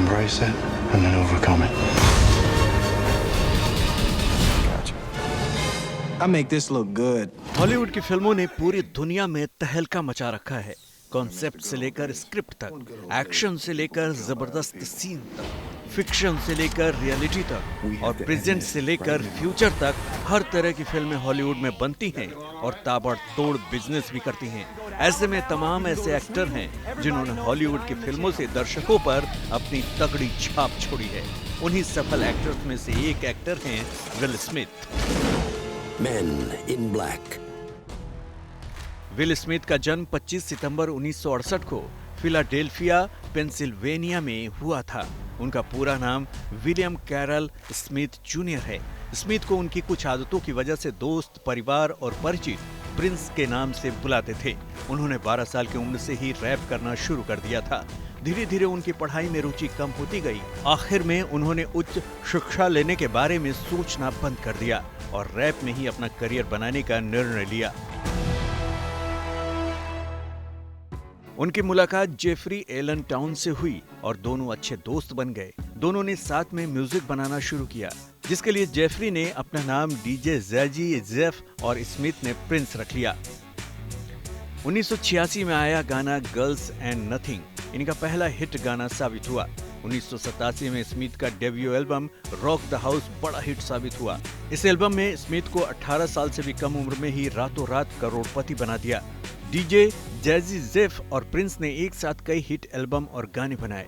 embrace it, and then overcome it. I make this look good. Hollywood की फिल्मों ने पूरी दुनिया में तहलका मचा रखा है। कॉन्सेप्ट से लेकर स्क्रिप्ट तक, एक्शन से लेकर जबरदस्त सीन तक, फिक्शन से लेकर रियलिटी तक और प्रेजेंट से लेकर फ्यूचर तक हर तरह की फिल्में हॉलीवुड में बनती हैं और ताबड़तोड़ बिजनेस भी करती हैं। ऐसे में तमाम ऐसे एक्टर हैं जिन्होंने हॉलीवुड की फिल्मों से दर्शकों पर अपनी तगड़ी छाप छोड़ी है। उन्हीं सफल एक्टर्स में से एक एक्टर हैं will Smith. Men in Black। Will Smith का जन्म 25 सितंबर 1968 को फिलाडेल्फिया, पेंसिल्वेनिया में हुआ था। उनका पूरा नाम विलियम कैरल स्मिथ जूनियर है। स्मिथ को उनकी कुछ आदतों की वजह से दोस्त, परिवार और परिचित प्रिंस के नाम से बुलाते थे। उन्होंने 12 साल की उम्र से ही रैप करना शुरू कर दिया था। धीरे धीरे उनकी पढ़ाई में रुचि कम होती गई। आखिर में उन्होंने उच्च शिक्षा लेने के बारे में सोचना बंद कर दिया और रैप में ही अपना करियर बनाने का निर्णय लिया। उनकी मुलाकात जेफरी एलन टाउन से हुई और दोनों अच्छे दोस्त बन गए। दोनों ने साथ में म्यूजिक बनाना शुरू किया, जिसके लिए जेफरी ने अपना नाम डीजे जैजी जेफ और स्मिथ ने प्रिंस रख लिया। 1986 में आया गाना गर्ल्स एंड नथिंग इनका पहला हिट गाना साबित हुआ। 1987 में स्मिथ का debut album rock the house बड़ा हिट साबित हुआ। इस एल्बम में स्मिथ को 18 साल से भी कम उम्र में ही रातों रात करोड़पति बना दिया। डीजे जैजी जेफ और प्रिंस ने एक साथ कई हिट एल्बम और गाने बनाए।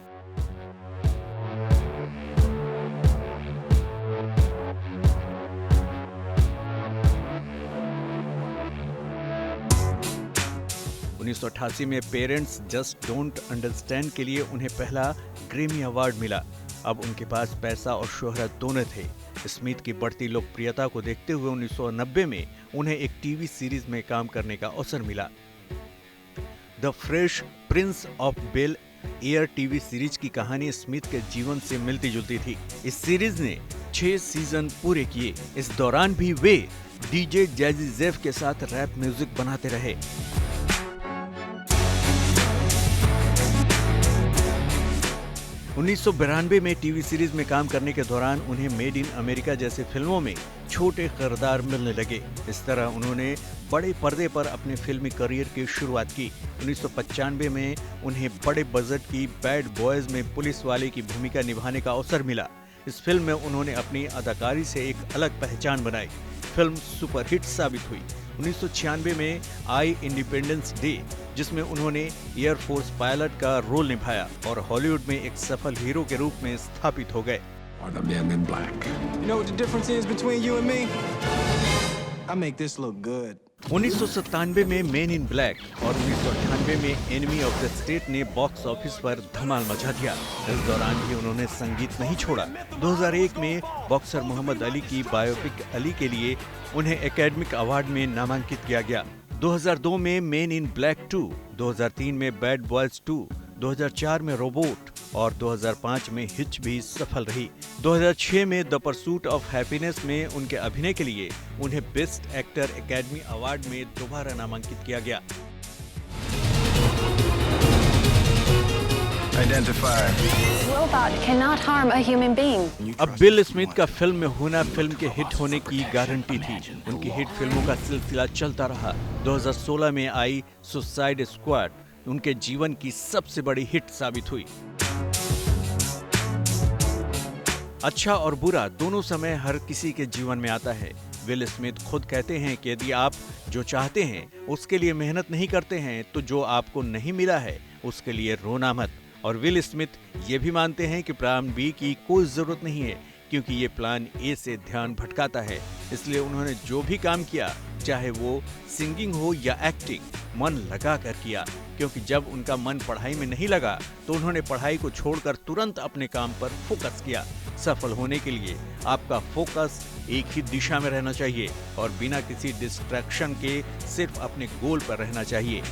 उन्नीस 1988 में पेरेंट्स जस्ट डोंट अंडरस्टैंड के लिए उन्हें पहला ग्रैमी अवार्ड मिला। अब उनके पास पैसा और शोहरत दोनों थे। स्मिथ की बढ़ती लोकप्रियता को देखते हुए 1990 में उन्हें एक टीवी सीरीज में काम करने का अवसर मिला। The fresh prince of Bel Air TV series की कहानी स्मिथ के जीवन से मिलती जुलती थी। इस सीरीज ने 6 सीजन पूरे किए। इस दौरान भी वे डीजे जैजी जेफ के साथ रैप म्यूजिक बनाते रहे। 1992 में टीवी सीरीज में काम करने के दौरान उन्हें मेड इन अमेरिका जैसे फिल्मों में छोटे किरदार मिलने लगे। इस तरह उन्होंने बड़े पर्दे पर अपने फिल्मी करियर की शुरुआत की। 1995 में उन्हें बड़े बजट की बैड बॉयज में पुलिस वाले की भूमिका निभाने का अवसर मिला। इस फिल्म में उन्होंने अपनी अदाकारी से एक अलग पहचान बनाई। फिल्म सुपरहिट साबित हुई। 1996 में आई इंडिपेंडेंस डे, जिसमें उन्होंने एयरफोर्स पायलट का रोल निभाया और हॉलीवुड में एक सफल हीरो के रूप में स्थापित हो गए। You know what the difference is between you and me? I make this look good. 1997 में मेन इन ब्लैक और 1998 में एनिमी ऑफ द स्टेट ने बॉक्स ऑफिस पर धमाल मचा दिया। इस दौरान भी उन्होंने संगीत नहीं छोड़ा। 2001 में बॉक्सर मोहम्मद अली की बायोपिक अली के लिए उन्हें एकेडमिक अवार्ड में नामांकित किया गया। 2002 में मेन इन ब्लैक 2, 2003 में बैड बॉयज 2, 2004 में रोबोट और 2005 में हिच भी सफल रही। 2006 में द परसूट ऑफ हैप्पीनेस में उनके अभिनय के लिए उन्हें बेस्ट एक्टर एकेडमी अवार्ड में दोबारा नामांकित किया गया। Robot cannot harm a human being. अब बिल स्मिथ का फिल्म में होना फिल्म के हिट होने की गारंटी थी। उनकी हिट फिल्मों का सिलसिला चलता रहा। 2016 में आई सुसाइड स्क्वाड उनके जीवन की सबसे बड़ी हिट साबित हुई। अच्छा और बुरा दोनों समय हर किसी के जीवन में आता है। विल स्मिथ खुद कहते हैं कि यदि आप जो चाहते हैं उसके लिए मेहनत नहीं करते हैं तो जो आपको नहीं मिला है उसके लिए रोना मत। और विल स्मिथ ये भी मानते हैं कि प्लान बी की कोई जरूरत नहीं है, क्योंकि ये प्लान ए से ध्यान भटकाता है। इसलिए उन्होंने जो भी काम किया, चाहे वो सिंगिंग हो या एक्टिंग, मन लगा कर किया। क्योंकि जब उनका मन पढ़ाई में नहीं लगा तो उन्होंने पढ़ाई को छोड़कर तुरंत अपने काम पर फोकस किया। सफल होने के लिए आपका फोकस एक ही दिशा में रहना चाहिए और बिना किसी डिस्ट्रैक्शन के सिर्फ अपने गोल पर रहना चाहिए।